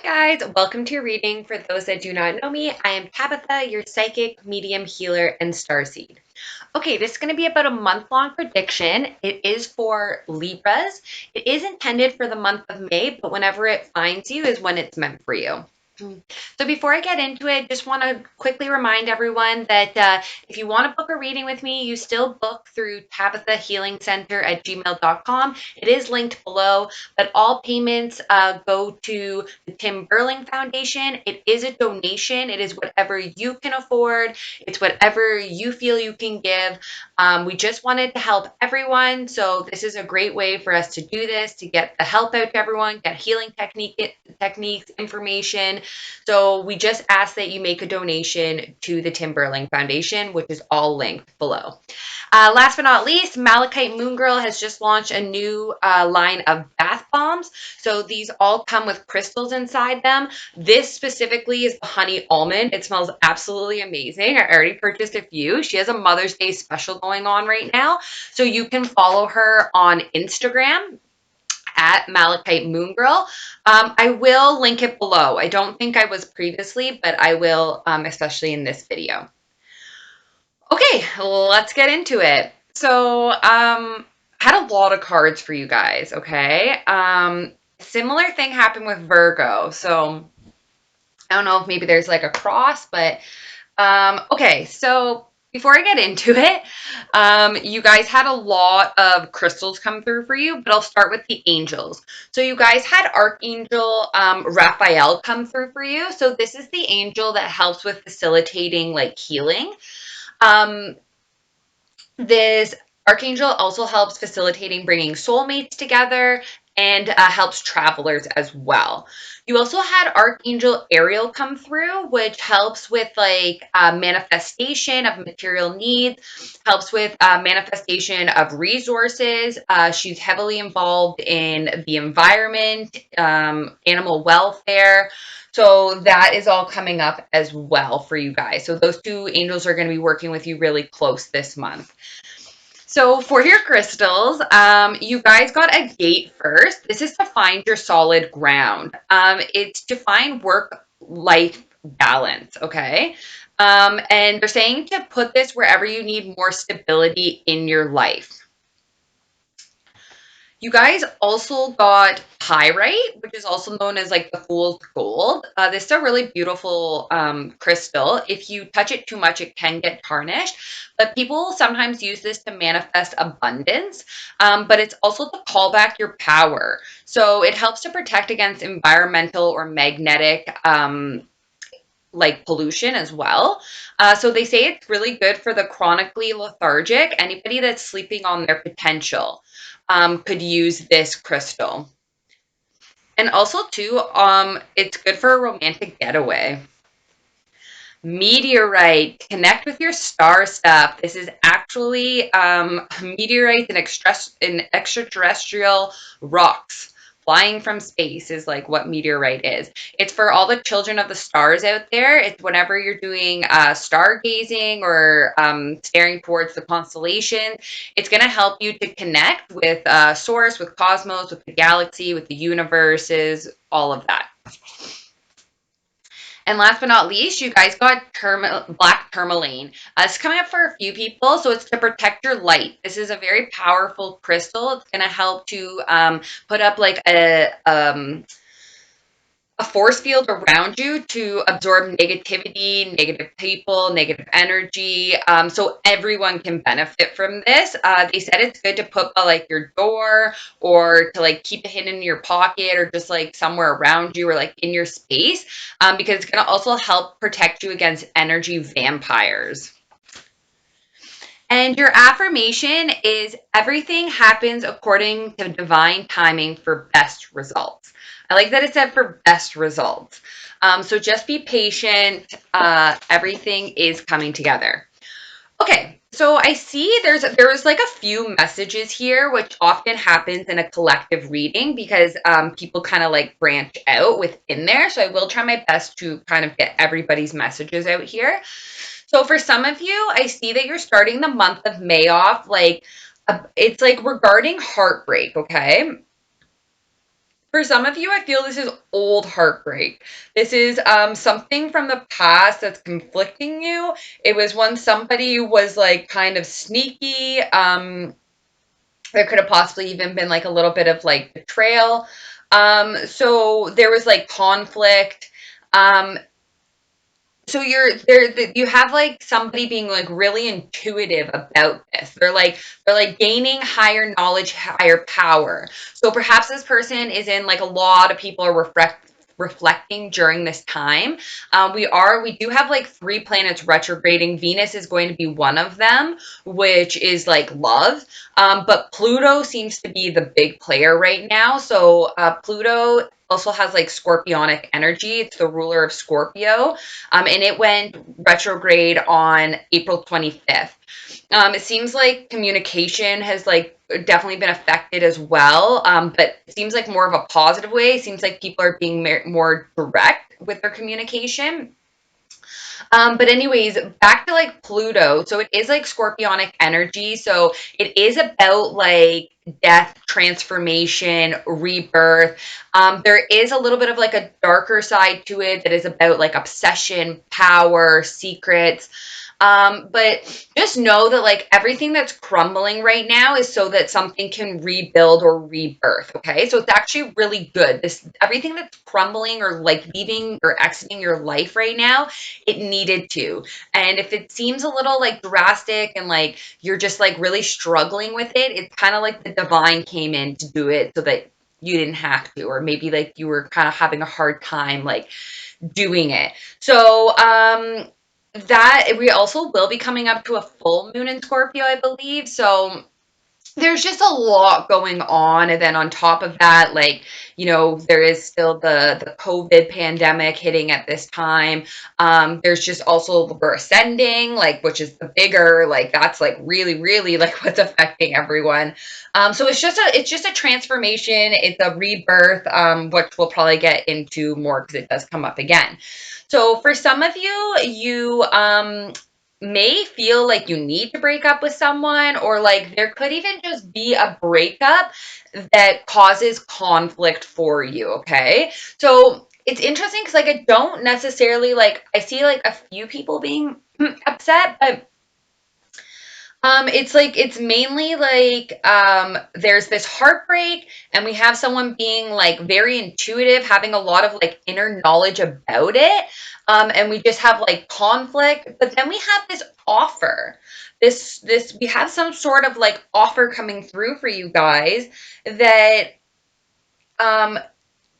guys, welcome to your reading. For those that do not know me, I am Tabitha, your psychic, medium, healer, and starseed. Okay, this is going to be about a month-long prediction. It is for Libras. It is intended for the month of May, but whenever it finds you is when it's meant for you. So before I get into it, just want to quickly remind everyone that if you want to book a reading with me, you still book through Tabitha Healing Center at gmail.com. It is linked below, but all payments go to the Bergling Foundation. It is a donation. It is whatever you can afford. It's whatever you feel you can give. We just wanted to help everyone, so this is a great way for us to do this, to get the help out to everyone, get healing techniques, information. So we just ask that you make a donation to the Bergling Foundation, which is all linked below. Last but not least, Malachite Moon Girl has just launched a new line of bath bombs. So these all come with crystals inside them. This specifically is the honey almond. It smells absolutely amazing. I already purchased a few. She has a Mother's Day special going on right now. So you can follow her on Instagram at Malachite Moon Girl. I will link it below. I don't think I was previously, but I will, especially in this video. Okay, let's get into it. So, had a lot of cards for you guys, okay? Similar thing happened with Virgo. So, I don't know if maybe there's like a cross, but okay, so before I get into it, you guys had a lot of crystals come through for you, but I'll start with the angels. So you guys had Archangel Raphael come through for you. So this is the angel that helps with facilitating like healing. Um, this Archangel also helps facilitating bringing soulmates together and helps travelers as well. You also had Archangel Ariel come through, which helps with like manifestation of material needs, helps with manifestation of resources. She's heavily involved in the environment, animal welfare. So that is all coming up as well for you guys. So those two angels are going to be working with you really close this month. So for your crystals, you guys got a gate first. This is to find your solid ground. It's to find work-life balance, okay? And they're saying to put this wherever you need more stability in your life. You guys also got pyrite, which is also known as like the fool's gold. This is a really beautiful crystal. If you touch it too much, it can get tarnished, but people sometimes use this to manifest abundance, but it's also to call back your power. So it helps to protect against environmental or magnetic like pollution as well. So they say it's really good for the chronically lethargic. Anybody that's sleeping on their potential could use this crystal. And also too, it's good for a romantic getaway. Meteorite, connect with your star stuff. This is actually meteorites and extraterrestrial rocks. Flying from space is like what meteorite is. It's for all the children of the stars out there. It's whenever you're doing stargazing or staring towards the constellation. It's going to help you to connect with source, with cosmos, with the galaxy, with the universes, all of that. And last but not least, you guys got black tourmaline. It's coming up for a few people, so it's to protect your light. This is a very powerful crystal. It's going to help to put up like a force field around you to absorb negativity, negative people, negative energy. So everyone can benefit from this. They said it's good to put by like your door or to like keep it hidden in your pocket or just like somewhere around you or like in your space because it's going to also help protect you against energy vampires. And your affirmation is everything happens according to divine timing for best results. I like that it said for best results. So just be patient. Everything is coming together. Okay, so I see there was like a few messages here, which often happens in a collective reading because people kind of like branch out within there. So I will try my best to kind of get everybody's messages out here. So for some of you, I see that you're starting the month of May off like it's like regarding heartbreak, okay? For some of you, I feel this is old heartbreak. This is something from the past that's conflicting you. It was when somebody was like kind of sneaky. There could have possibly even been like a little bit of like betrayal. So there was like conflict. Um, so you're there, you have like somebody being like really intuitive about this. They're like gaining higher knowledge, higher power. So perhaps this person is in like a lot of people are reflecting during this time. We do have like three planets retrograding. Venus is going to be one of them, which is like love. But Pluto seems to be the big player right now. So Pluto also has like scorpionic energy. It's the ruler of Scorpio. And it went retrograde on April 25th. It seems like communication has like definitely been affected as well, but it seems like more of a positive way. It seems like people are being more direct with their communication. But anyways, back to like Pluto. So it is like scorpionic energy. So it is about like death, transformation, rebirth. There is a little bit of like a darker side to it that is about like obsession, power, secrets. But just know that like everything that's crumbling right now is so that something can rebuild or rebirth. Okay. So it's actually really good. This everything that's crumbling or like leaving or exiting your life right now, it needed to. And if it seems a little like drastic and like you're just like really struggling with it, it's kind of like the divine came in to do it so that you didn't have to, or maybe like you were kind of having a hard time like doing it. So, that we also will be coming up to a full moon in Scorpio, I believe. So there's just a lot going on, and then on top of that, like, there is still the COVID pandemic hitting at this time. There's just also Libra ascending, like, which is the bigger, like, that's like really really like what's affecting everyone. So it's just a transformation, it's a rebirth, which we'll probably get into more because it does come up again. So for some of you, you may feel like you need to break up with someone, or like there could even just be a breakup that causes conflict for you. Okay. So it's interesting because like I don't necessarily like, I see like a few people being upset, but it's like it's mainly like there's this heartbreak, and we have someone being like very intuitive, having a lot of like inner knowledge about it. And we just have like conflict, but then we have this offer. This we have some sort of like offer coming through for you guys that um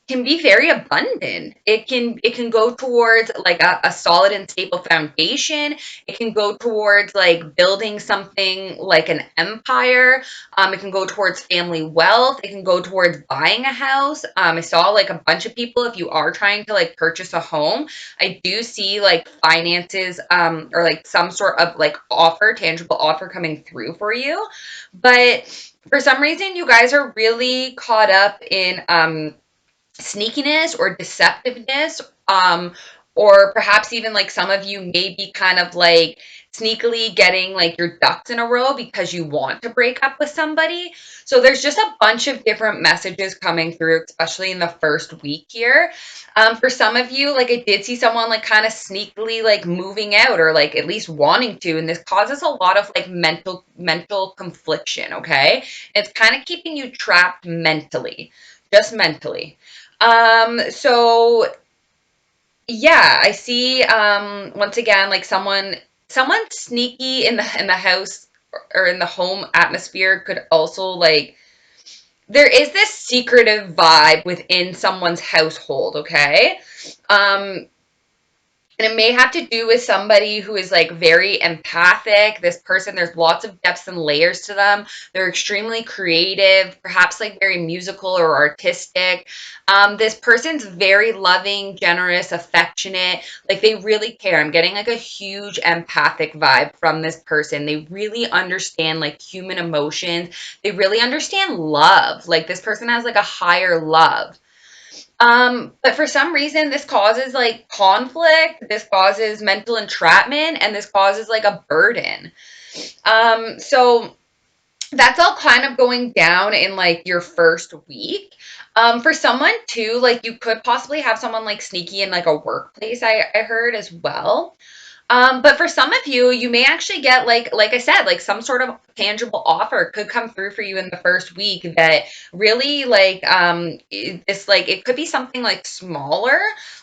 can be very abundant. It can go towards like a solid and stable foundation. It can go towards like building something like an empire. It can go towards family wealth. It can go towards buying a house. I saw like a bunch of people, if you are trying to like purchase a home, I do see like finances, or like some sort of like offer, tangible offer coming through for you. But for some reason, you guys are really caught up in sneakiness or deceptiveness, or perhaps even like some of you may be kind of like sneakily getting like your ducks in a row because you want to break up with somebody. So there's just a bunch of different messages coming through, especially in the first week here. For some of you, like I did see someone like kind of sneakily like moving out, or like at least wanting to, and this causes a lot of like mental confliction. Okay. It's kind of keeping you trapped mentally, just mentally. So yeah, I see once again like someone sneaky in the house or in the home atmosphere could also like, there is this secretive vibe within someone's household, okay? Um and it may have to do with somebody who is like very empathic. This person, there's lots of depths and layers to them. They're extremely creative, perhaps like very musical or artistic. This person's very loving, generous, affectionate. Like they really care. I'm getting like a huge empathic vibe from this person. They really understand like human emotions. They really understand love. Like this person has like a higher love. But for some reason, this causes like conflict, this causes mental entrapment, and this causes like a burden. So that's all kind of going down in like your first week. For someone too, like you could possibly have someone like sneaky in like a workplace, I heard as well. But for some of you, you may actually get like I said, like some sort of tangible offer could come through for you in the first week that really like this like it could be something like smaller.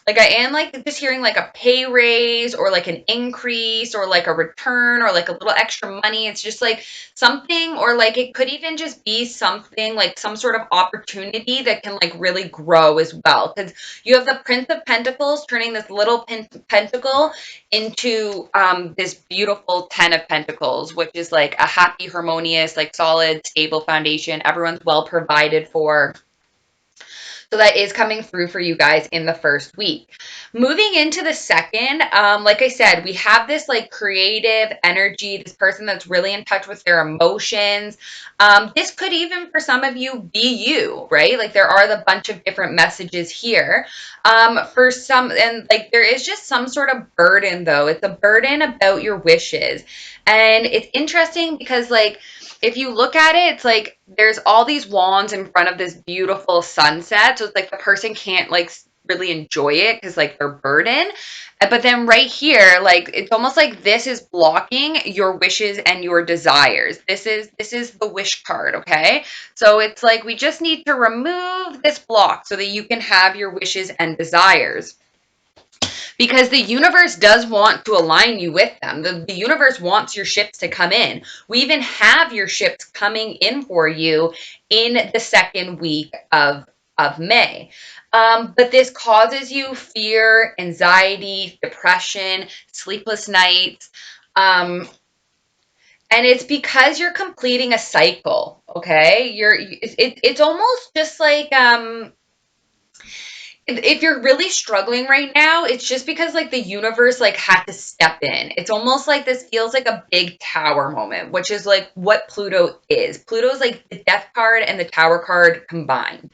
Like I am like just hearing like a pay raise or like an increase or like a return or like a little extra money. It's just like something, or like it could even just be something like some sort of opportunity that can like really grow as well. Because you have the Prince of Pentacles turning this little pentacle into this beautiful Ten of Pentacles, which is like a happy, harmonious, like solid, stable foundation. Everyone's well provided for. So that is coming through for you guys in the first week. Moving into the second, like I said, we have this like creative energy, this person that's really in touch with their emotions. This could even for some of you be you, right? Like there are the bunch of different messages here. For some, and like there is just some sort of burden though. It's a burden about your wishes. And it's interesting because like if you look at it, it's like there's all these wands in front of this beautiful sunset. So it's like the person can't like really enjoy it because like they're burdened. But then right here, like it's almost like this is blocking your wishes and your desires. This is the wish card, okay? So it's like we just need to remove this block so that you can have your wishes and desires, because the universe does want to align you with them. The universe wants your ships to come in. We even have your ships coming in for you in the second week of May. But this causes you fear, anxiety, depression, sleepless nights. And it's because you're completing a cycle, okay? It's almost just like if you're really struggling right now, it's just because like the universe like had to step in. It's almost like this feels like a big tower moment, which is like what Pluto is. Pluto's like the death card and the tower card combined.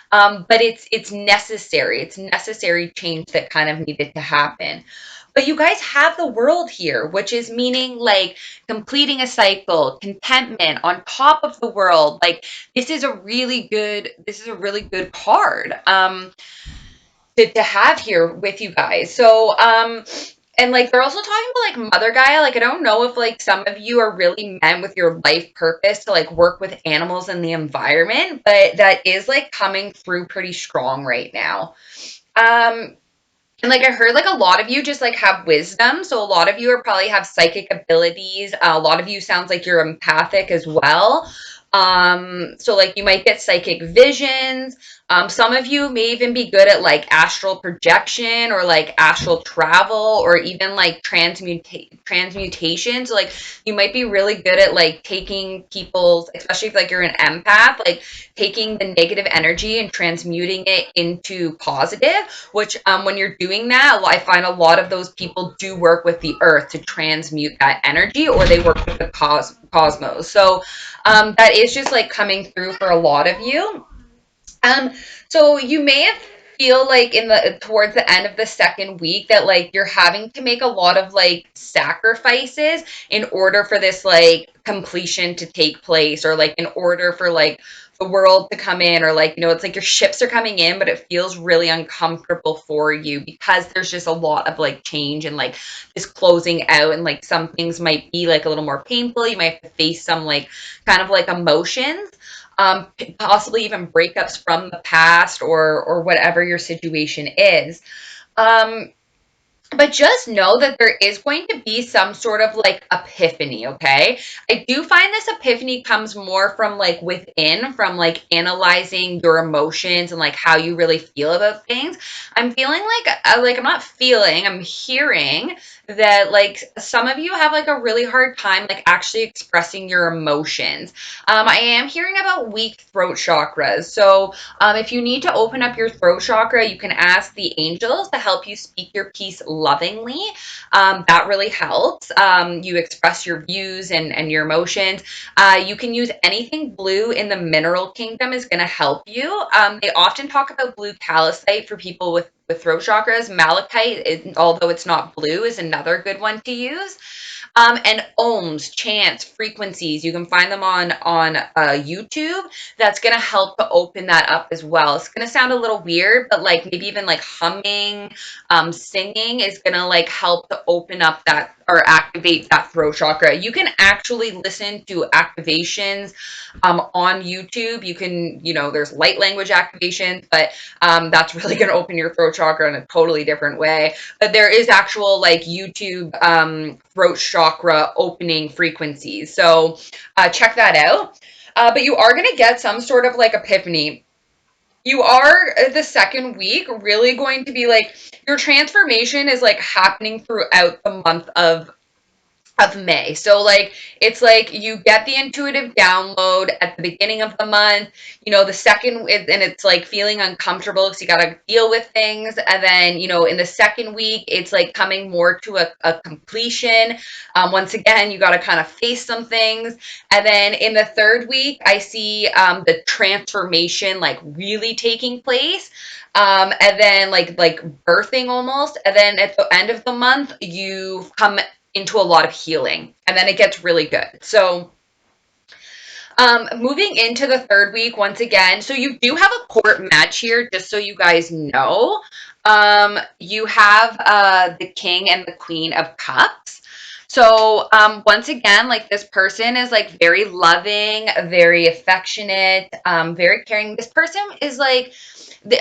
But it's necessary. It's necessary change that kind of needed to happen. But you guys have the world here, which is meaning like completing a cycle, contentment on top of the world. Like this is a really good card. To have here with you guys. So, and like they're also talking about like Mother Gaia. Like I don't know if like some of you are really meant with your life purpose to like work with animals and the environment, but that is like coming through pretty strong right now. And like I heard like a lot of you just like have wisdom. So a lot of you are probably have psychic abilities. A lot of you sounds like you're empathic as well. So like you might get psychic visions. Some of you may even be good at like astral projection or like astral travel or even like transmutation. So like you might be really good at like taking people's, especially if like you're an empath, like taking the negative energy and transmuting it into positive, which when you're doing that, I find a lot of those people do work with the earth to transmute that energy, or they work with the cosmos. So that is just like coming through for a lot of you. um, so you may have feel like in the towards the end of the second week that like you're having to make a lot of like sacrifices in order for this like completion to take place, or like in order for like the world to come in, or like it's like your ships are coming in but it feels really uncomfortable for you because there's just a lot of like change and like this closing out, and like some things might be like a little more painful. You might have to face some like kind of like emotions, possibly even breakups from the past, or whatever your situation is. Um, but just know that there is going to be some sort of like epiphany, okay? I do find this epiphany comes more from like within, from like analyzing your emotions and like how you really feel about things. I'm feeling like I'm not feeling, I'm hearing that like some of you have like a really hard time like actually expressing your emotions. I am hearing about weak throat chakras. So if you need to open up your throat chakra, you can ask the angels to help you speak your piece lovingly. That really helps. You express your views and your emotions. You can use anything blue in the mineral kingdom is going to help you. They often talk about blue calcite for people with throat chakras. Malachite, although it's not blue, is another good one to use. And ohms, chants, frequencies. You can find them on YouTube. That's gonna help to open that up as well. It's gonna sound a little weird, but like maybe even like humming, singing is gonna like help to open up that or activate that throat chakra. You can actually listen to activations on YouTube. You can, there's light language activations, but that's really gonna open your throat chakra in a totally different way. But there is actual like YouTube throat chakra opening frequencies. So check that out. But you are going to get some sort of like epiphany. You are the second week really going to be like your transformation is like happening throughout the month of May. So like it's like you get the intuitive download at the beginning of the month, the second, and it's like feeling uncomfortable because you got to deal with things. And then, in the second week, it's like coming more to a completion. Once again, you got to kind of face some things. And then in the third week, I see the transformation like really taking place. And then like birthing almost. And then at the end of the month, you come into a lot of healing, and then it gets really good. So moving into the third week, once again, so you do have a court match here, just so you guys know. You have the King and the Queen of Cups. So once again, like this person is like very loving, very affectionate, very caring. This person is like,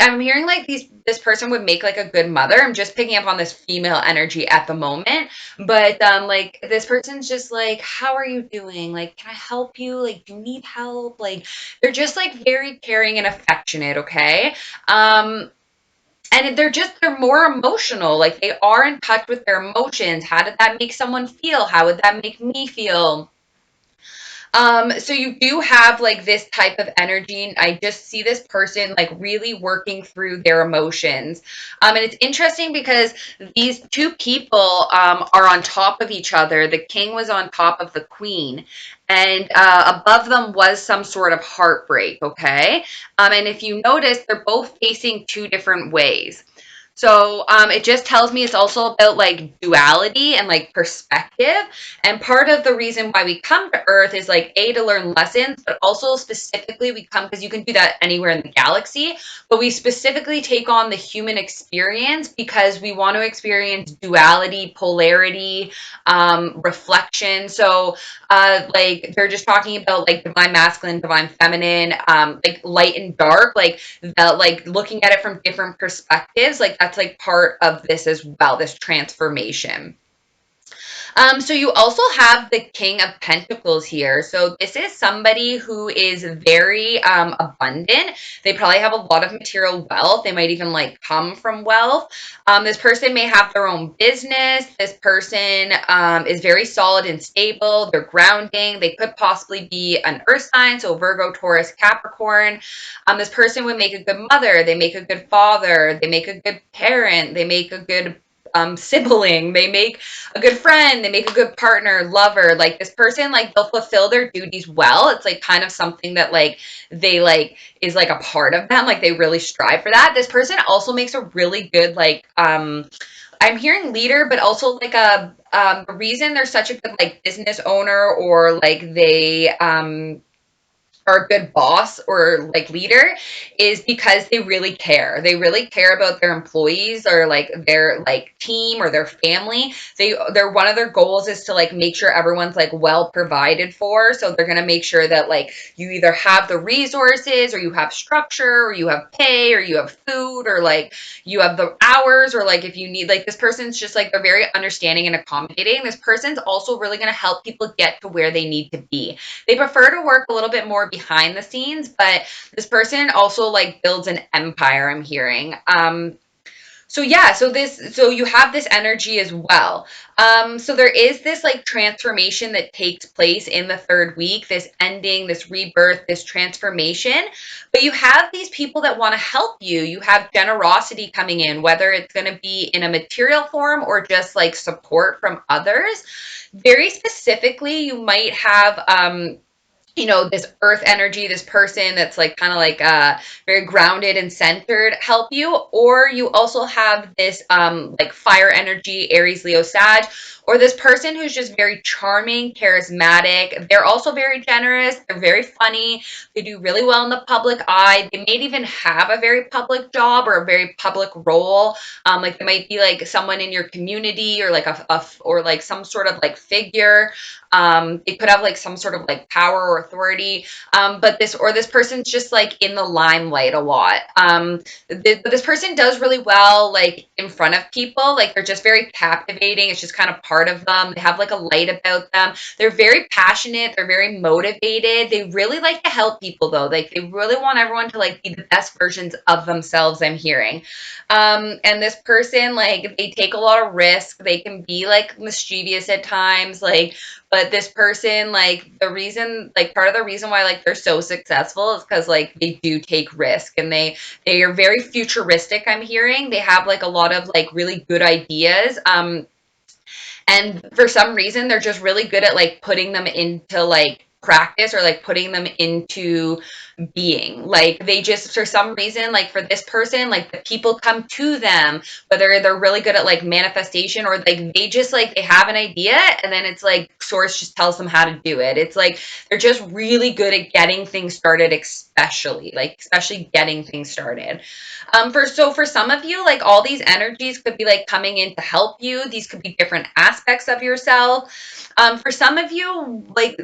I'm hearing like this person would make like a good mother. I'm just picking up on this female energy at the moment. But like this person's just like, how are you doing? Like, can I help you? Like, do you need help? Like, they're just like very caring and affectionate, okay? And they're more emotional. Like they are in touch with their emotions. How did that make someone feel? How would that make me feel? So you do have like this type of energy, and I just see this person like really working through their emotions. And it's interesting because these two people are on top of each other. The king was on top of the queen, and above them was some sort of heartbreak, okay? And if you notice, they're both facing two different ways. So it just tells me it's also about like duality and like perspective. And part of the reason why we come to Earth is like A, to learn lessons, but also specifically we come because you can do that anywhere in the galaxy. But we specifically take on the human experience because we want to experience duality, polarity, reflection. So like they're just talking about like divine masculine, divine feminine, like light and dark, like looking at it from different perspectives. Like that's like part of this as well, this transformation. So you also have the King of Pentacles here. So this is somebody who is very abundant. They probably have a lot of material wealth. They might even like come from wealth. This person may have their own business. This person is very solid and stable. They're grounding. They could possibly be an earth sign, so Virgo, Taurus, Capricorn. This person would make a good mother. They make a good father. They make a good parent. They make a good sibling. They make a good friend. They make a good partner, lover. Like this person, like they'll fulfill their duties well. It's like kind of something that like they like is like a part of them. Like they really strive for that. This person also makes a really good like I'm hearing leader, but also like the reason they're such a good like business owner or like they are a good boss or like leader is because they really care. They really care about their employees or like their like team or their family. They're one of their goals is to like make sure everyone's like well provided for. So they're going to make sure that like you either have the resources or you have structure or you have pay or you have food or like you have the hours or like if you need like this person's just like they're very understanding and accommodating. This person's also really going to help people get to where they need to be. They prefer to work a little bit more behind the scenes, but this person also like builds an empire, I'm hearing. So yeah, so you have this energy as well. So there is this like transformation that takes place in the third week, this ending, this rebirth, this transformation. But you have these people that want to help you. You have generosity coming in, whether it's going to be in a material form or just like support from others. Very specifically, you might have this earth energy, this person that's like kind of like very grounded and centered help you. Or you also have this like fire energy, Aries, Leo, Sag, or this person who's just very charming, charismatic. They're also very generous. They're very funny. They do really well in the public eye. They may even have a very public job or a very public role. Like they might be like someone in your community or like or like some sort of like figure. It could have like some sort of like power or authority. But this person's just like in the limelight a lot. This person does really well like in front of people. Like they're just very captivating. It's just kind of part of them. They have like a light about them. They're very passionate. They're very motivated. They really like to help people though. Like they really want everyone to like be the best versions of themselves, I'm hearing. And this person, like, they take a lot of risk. They can be like mischievous at times, like, but this person, like, part of the reason why like they're so successful is because like they do take risk, and they are very futuristic, I'm hearing. They have like a lot of like really good ideas. And for some reason they're just really good at like putting them into like practice, or like putting them into being. Like they just, for some reason, like for this person, like the people come to them, whether they're really good at like manifestation, or like they just like they have an idea, and then it's like source just tells them how to do it. It's like they're just really good at getting things started, especially getting things started. For some of you, like all these energies could be like coming in to help you. These could be different aspects of yourself. For some of you, like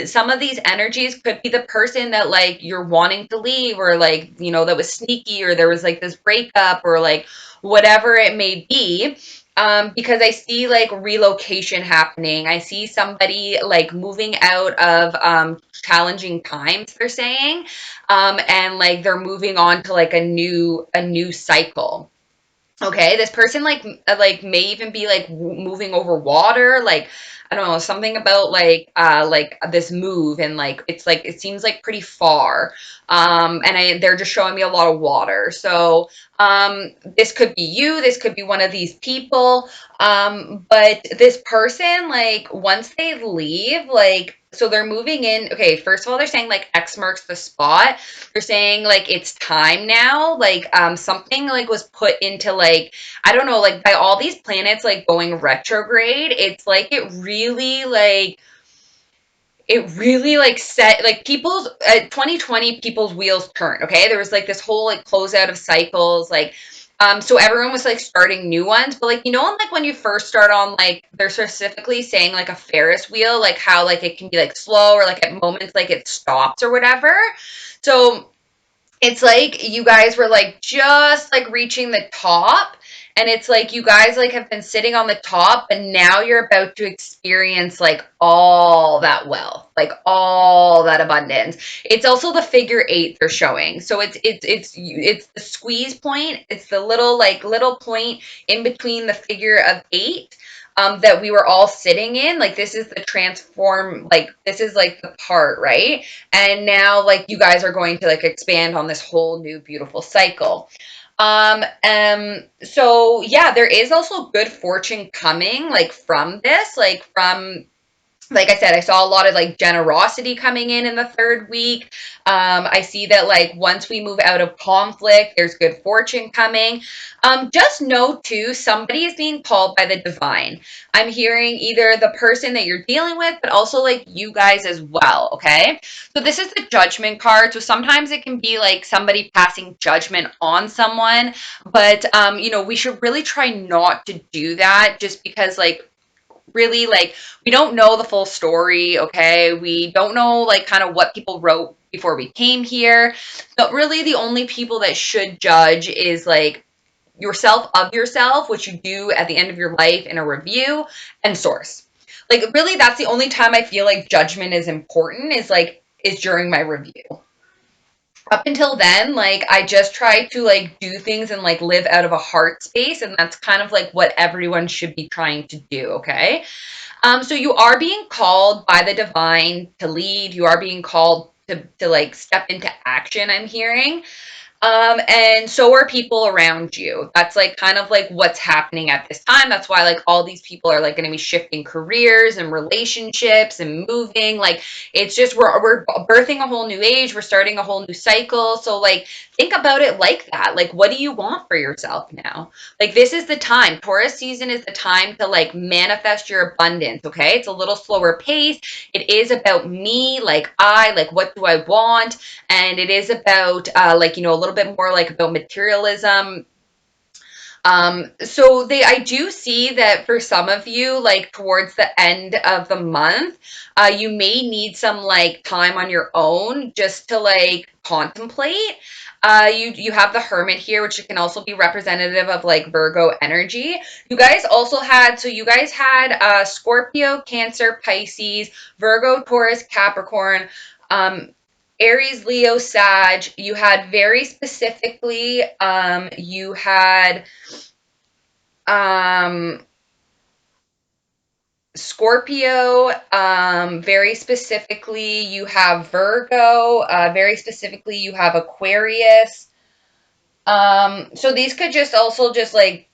some of these energies could be the person that like you're wanting to leave, or like, that was sneaky, or there was like this breakup, or like whatever it may be. Because I see like relocation happening. I see somebody like moving out of challenging times, they're saying. And like they're moving on to like a new cycle. Okay, this person like may even be like moving over water, like I don't know, something about like this move, and like it's like it seems like pretty far. And they're just showing me a lot of water. So this could be you, this could be one of these people. But this person, like once they leave, like so they're moving in. Okay, first of all, they're saying like X marks the spot. They're saying like it's time now. Like something like was put into like, I don't know, like by all these planets like going retrograde, it's like it really like set like people's 2020 people's wheels turn. Okay, there was like this whole like closeout of cycles, like so everyone was like starting new ones. But like, like when you first start on, like they're specifically saying like a Ferris wheel, like how like it can be like slow, or like at moments like it stops or whatever. So it's like you guys were like just like reaching the top, and it's like you guys like have been sitting on the top, but now you're about to experience like all that wealth, like all that abundance. It's also the figure eight they're showing. So it's the squeeze point. It's the little point in between the figure of eight, that we were all sitting in. Like this is the transform, like this is like the part, right? And now like you guys are going to like expand on this whole new beautiful cycle. So yeah, there is also good fortune coming like from this, like I said, I saw a lot of like generosity coming in the third week. I see that like once we move out of conflict, there's good fortune coming. Just know too, somebody is being called by the divine. I'm hearing either the person that you're dealing with, but also like you guys as well. Okay. So this is the judgment card. So sometimes it can be like somebody passing judgment on someone, but we should really try not to do that, just because like really like we don't know the full story. Okay, we don't know like kind of what people wrote before we came here. But really the only people that should judge is like yourself of yourself, which you do at the end of your life in a review, and source. Like really that's the only time I feel like judgment is important, is during my review. Up until then, like I just try to like do things and like live out of a heart space, and that's kind of like what everyone should be trying to do. Okay. So you are being called by the divine to lead. You are being called to like step into action, I'm hearing. And so are people around you. That's like kind of like what's happening at this time. That's why like all these people are like going to be shifting careers and relationships and moving. Like it's just we're birthing a whole new age. We're starting a whole new cycle. So like think about it like that. Like what do you want for yourself now? Like this is the time. Taurus season is the time to like manifest your abundance, okay? It's a little slower pace. It is about me, like what do I want? And it is about like a little bit more like about materialism. So I do see that for some of you, like towards the end of the month, you may need some like time on your own just to like contemplate. You have the Hermit here, which can also be representative of like Virgo energy. You guys had Scorpio, Cancer, Pisces, Virgo, Taurus, Capricorn, um, Aries, Leo, Sag. You had very specifically, you had um, Scorpio, very specifically, you have Virgo, very specifically, you have Aquarius. So these could just also just like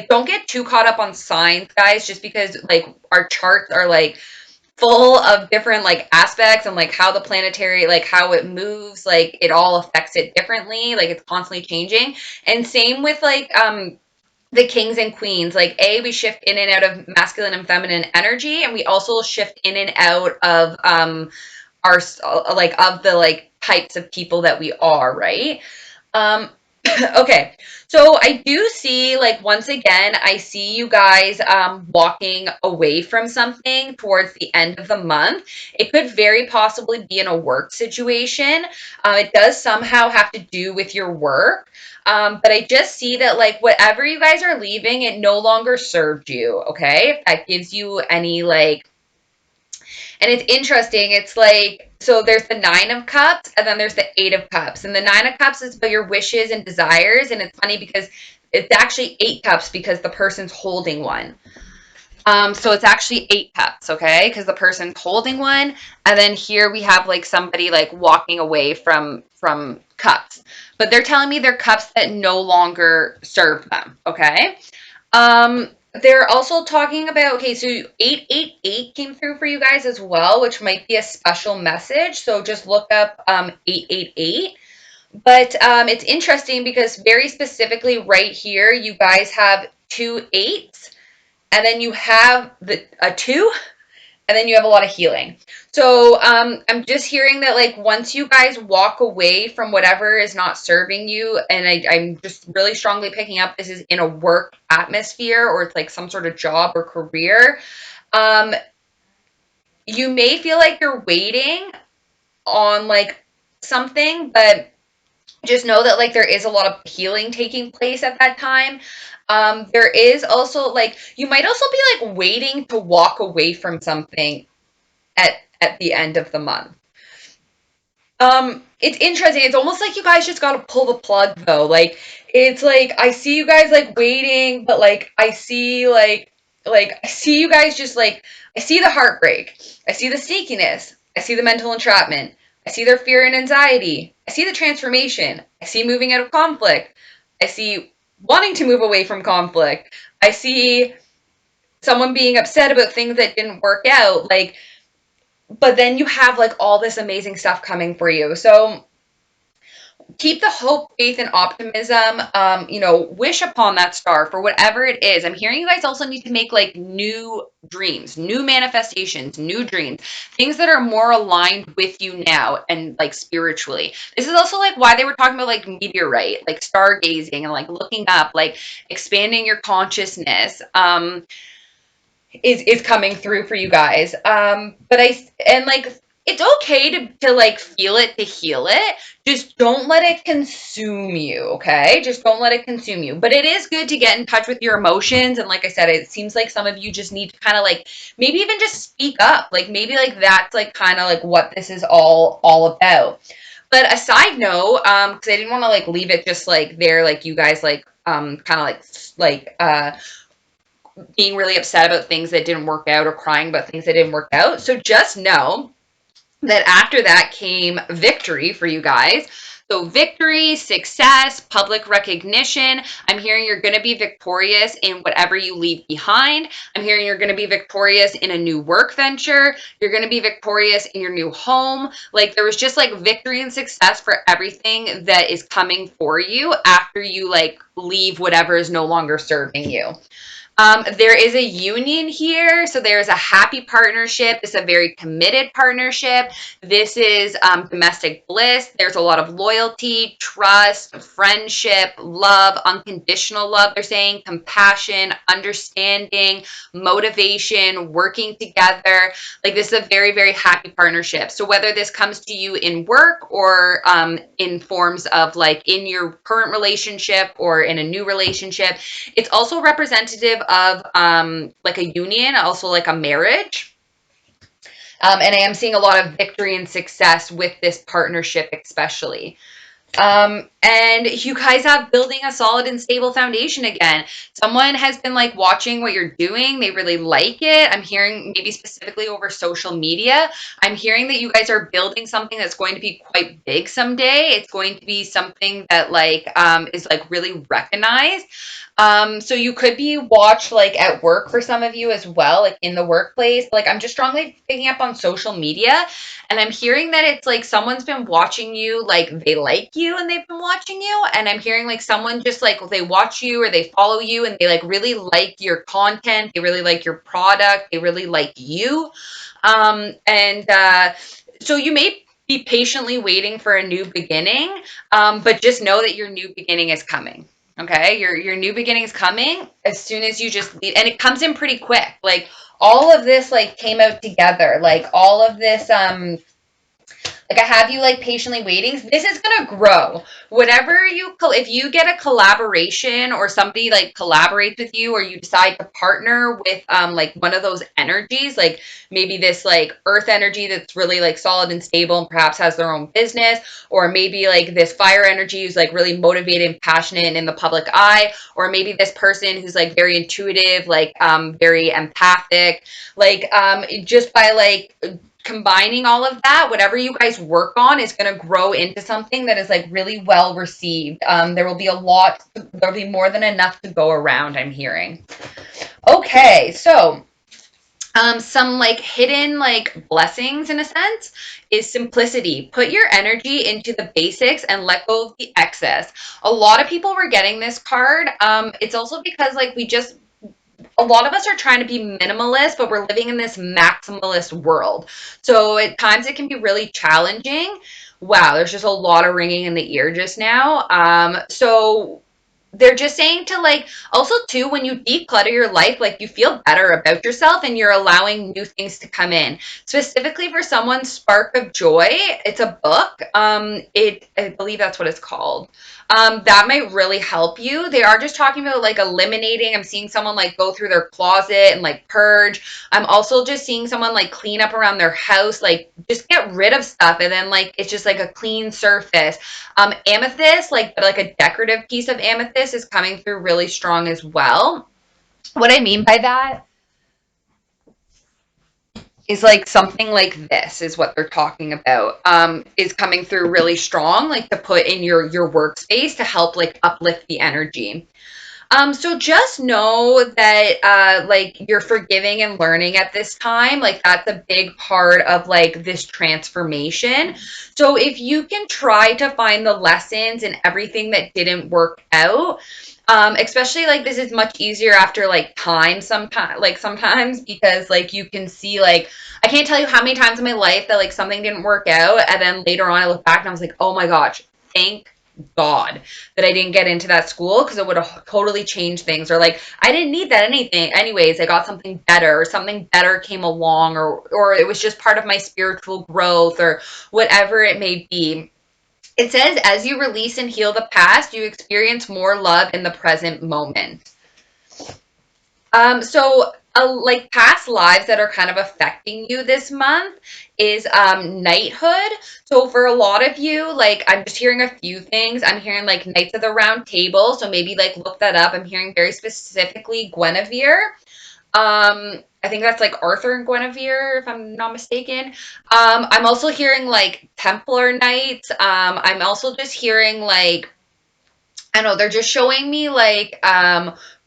don't get too caught up on signs, guys, just because like our charts are like full of different like aspects and like how the planetary like how it moves, like it all affects it differently, like it's constantly changing. And same with like the kings and queens, like we shift in and out of masculine and feminine energy, and we also shift in and out of our like of the like types of people that we are, right? um Okay, so I do see, like, once again, I see you guys walking away from something towards the end of the month. It could very possibly be in a work situation. It does somehow have to do with your work. But I just see that, like, whatever you guys are leaving, it no longer served you, okay? If that gives you any, like, and it's interesting. It's like, so there's the Nine of Cups and then there's the Eight of Cups. And the Nine of Cups is about your wishes and desires. And it's funny because it's actually Eight Cups because the person's holding one. So it's actually Eight Cups, okay? Because the person's holding one. And then here we have like somebody like walking away from cups. But they're telling me they're cups that no longer serve them, okay? They're also talking about, okay, so 888 came through for you guys as well, which might be a special message. So just look up 888. But it's interesting because very specifically right here, you guys have two eights, and then you have a two, and then you have a lot of healing. So I'm just hearing that like once you guys walk away from whatever is not serving you, and I'm just really strongly picking up this is in a work atmosphere or it's like some sort of job or career, um, you may feel like you're waiting on like something, but just know that like there is a lot of healing taking place at that time. There is also like you might also be like waiting to walk away from something at the end of the month. It's interesting. It's almost like you guys just gotta pull the plug though. Like it's like I see you guys like waiting, but like I see you guys just like I see the heartbreak. I see the sneakiness. I see the mental entrapment. I see their fear and anxiety. I see the transformation. I see moving out of conflict. I see wanting to move away from conflict. I see someone being upset about things that didn't work out. Like but then you have like all this amazing stuff coming for you. So keep the hope, faith, and optimism. Wish upon that star for whatever it is. I'm hearing you guys also need to make like new dreams, new manifestations, new dreams, things that are more aligned with you now and like spiritually. This is also like why they were talking about like meteorite, like stargazing and like looking up, like expanding your consciousness. Is coming through for you guys. But like it's okay to like feel it to heal it. Just don't let it consume you, okay? Just don't let it consume you. But it is good to get in touch with your emotions. And like I said, it seems like some of you just need to kind of like maybe even just speak up. Like maybe like that's like kind of like what this is all about. But a side note, because I didn't want to like leave it just like there, like you guys like kind of like being really upset about things that didn't work out or crying about things that didn't work out. So just know that after that came victory for you guys. So victory, success, public recognition. I'm hearing you're going to be victorious in whatever you leave behind. I'm hearing you're going to be victorious in a new work venture. You're going to be victorious in your new home. Like there was just like victory and success for everything that is coming for you after you like leave whatever is no longer serving you. There is a union here. So there's a happy partnership. It's a very committed partnership. This is domestic bliss. There's a lot of loyalty, trust, friendship, love, unconditional love. They're saying compassion, understanding, motivation, working together. Like this is a very, very happy partnership. So whether this comes to you in work or in forms of like in your current relationship or in a new relationship, it's also representative of like a union, also like a marriage. And I am seeing a lot of victory and success with this partnership, especially. And you guys have building a solid and stable foundation again. Someone has been like watching what you're doing. They really like it. I'm hearing maybe specifically over social media. I'm hearing that you guys are building something that's going to be quite big someday. It's going to be something that like is like really recognized. So you could be watched like at work for some of you as well, like in the workplace. Like I'm just strongly picking up on social media, and I'm hearing that it's like someone's been watching you, like they like you and they've been watching you. And I'm hearing like someone just like they watch you or they follow you and they like really like your content, they really like your product, they really like you. And so you may be patiently waiting for a new beginning, but just know that your new beginning is coming. Okay, your new beginning is coming as soon as you just leave, and it comes in pretty quick. Like all of this like came out together. Like all of this like I have you like patiently waiting. This is gonna grow. Whatever you, if you get a collaboration or somebody like collaborates with you, or you decide to partner with like one of those energies, like maybe this like earth energy that's really like solid and stable and perhaps has their own business, or maybe like this fire energy who's like really motivated and passionate and in the public eye, or maybe this person who's like very intuitive, like very empathic, like just by like combining all of that, whatever you guys work on is going to grow into something that is like really well received. There will be a lot, there'll be more than enough to go around, I'm hearing. Okay, so some like hidden like blessings in a sense is simplicity. Put your energy into the basics and let go of the excess. A lot of people were getting this card. It's also because like a lot of us are trying to be minimalist, but we're living in this maximalist world. So at times it can be really challenging. Wow, there's just a lot of ringing in the ear just now. So they're just saying to like also too, when you declutter your life, like you feel better about yourself and you're allowing new things to come in. Specifically for someone's spark of joy, it's a book. I believe that's what it's called. That might really help you. They are just talking about like eliminating. I'm seeing someone like go through their closet and like purge. I'm also just seeing someone like clean up around their house, like just get rid of stuff, and then like it's just like a clean surface. Amethyst, like a decorative piece of amethyst is coming through really strong as well. What I mean by that is like something like this is what they're talking about, is coming through really strong, like to put in your workspace to help like uplift the energy. So just know that like you're forgiving and learning at this time. Like that's a big part of like this transformation. So if you can try to find the lessons in everything that didn't work out, especially like this is much easier after like time sometimes because like you can see like I can't tell you how many times in my life that like something didn't work out and then later on I look back and I was like, oh my gosh, thank God that I didn't get into that school because it would have totally changed things. Or like I didn't need that anything anyways. I got something better, or something better came along, or it was just part of my spiritual growth, or whatever it may be. It says, as you release and heal the past, you experience more love in the present moment. So like past lives that are kind of affecting you this month is knighthood. So for a lot of you, like I'm just hearing a few things. I'm hearing like Knights of the Round Table. So maybe like look that up. I'm hearing very specifically Guinevere. I think that's like Arthur and Guinevere, if I'm not mistaken. I'm also hearing like Templar Knights. I'm also just hearing like, I don't know, they're just showing me like,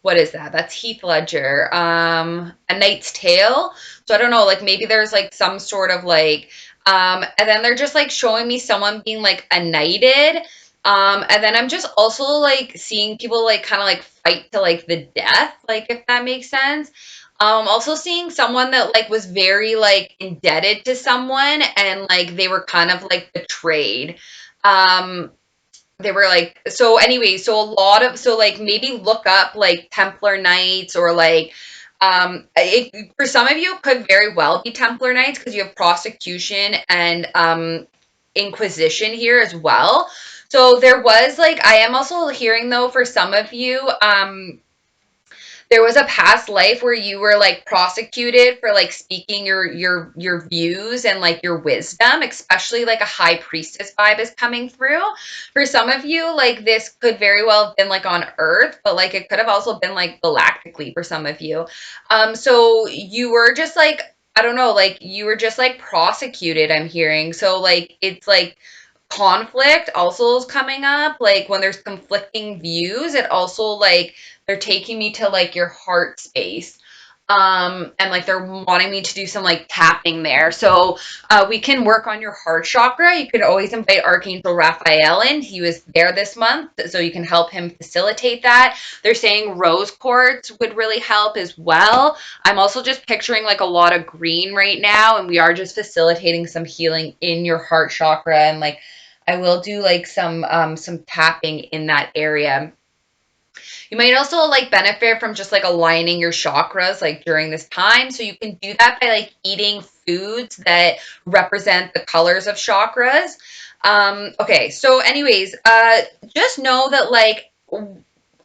what is that? That's Heath Ledger. A Knight's Tale. So I don't know, like maybe there's like some sort of like, and then they're just like showing me someone being like a knighted. And then I'm just also like seeing people like kind of like fight to like the death, like if that makes sense. Also seeing someone that like was very like indebted to someone and like they were kind of like betrayed. Um, they were like, so anyway, so a lot of, so like maybe look up like Templar Knights or like, for some of you it could very well be Templar Knights because you have prosecution and Inquisition here as well. So there was like, I am also hearing though for some of you, there was a past life where you were like prosecuted for like speaking your views and like your wisdom, especially like a high priestess vibe is coming through. For some of you, like this could very well have been like on Earth, but like it could have also been like galactically for some of you. So you were just like, I don't know, like you were just like prosecuted, I'm hearing. So like it's like conflict also is coming up, like when there's conflicting views, it also like they're taking me to like your heart space, and like they're wanting me to do some like tapping there. So we can work on your heart chakra. You could always invite Archangel Raphael in. He was there this month, so you can help him facilitate that. They're saying rose quartz would really help as well. I'm also just picturing like a lot of green right now, and we are just facilitating some healing in your heart chakra, and like I will do like some tapping in that area. You might also like benefit from just like aligning your chakras like during this time. So you can do that by like eating foods that represent the colors of chakras. Okay, so anyways, just know that like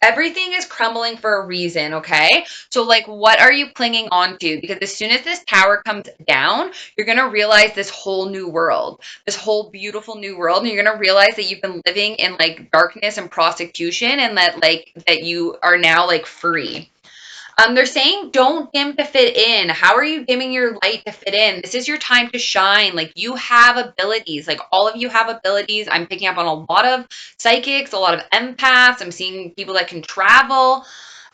everything is crumbling for a reason, okay? So like what are you clinging on to? Because as soon as this tower comes down, you're going to realize this whole new world, this whole beautiful new world, and you're going to realize that you've been living in like darkness and prosecution and that like that you are now like free. They're saying don't dim to fit in. How are you dimming your light to fit in? This is your time to shine. Like you have abilities. Like all of you have abilities. I'm picking up on a lot of psychics, a lot of empaths. I'm seeing people that can travel.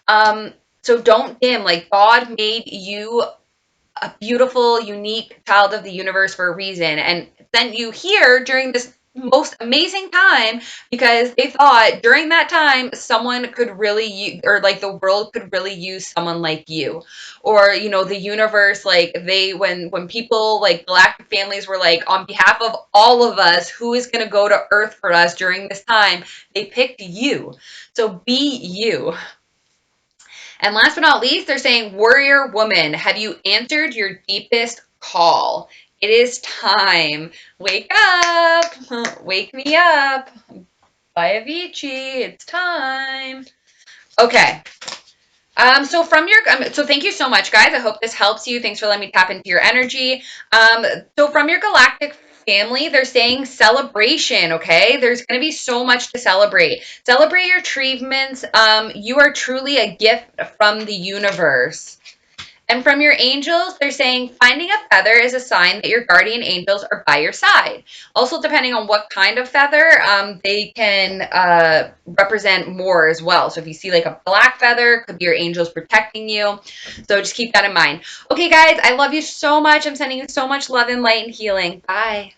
Um, so don't dim. Like God made you a beautiful, unique child of the universe for a reason and sent you here during this most amazing time because they thought during that time someone could really or like the world could really use someone like you, or you know the universe, like they when people like galactic families were like on behalf of all of us, who is going to go to Earth for us during this time, they picked you. So be you. And last but not least, they're saying, warrior woman, have you answered your deepest call? It is time. Wake up. Wake me up. By Avicii. It's time. Okay. So thank you so much, guys. I hope this helps you. Thanks for letting me tap into your energy. So from your galactic family, they're saying celebration. Okay, there's going to be so much to celebrate. Celebrate your achievements. You are truly a gift from the universe. And from your angels, they're saying finding a feather is a sign that your guardian angels are by your side. Also, depending on what kind of feather, they can represent more as well. So if you see like a black feather, it could be your angels protecting you. So just keep that in mind. Okay, guys, I love you so much. I'm sending you so much love and light and healing. Bye.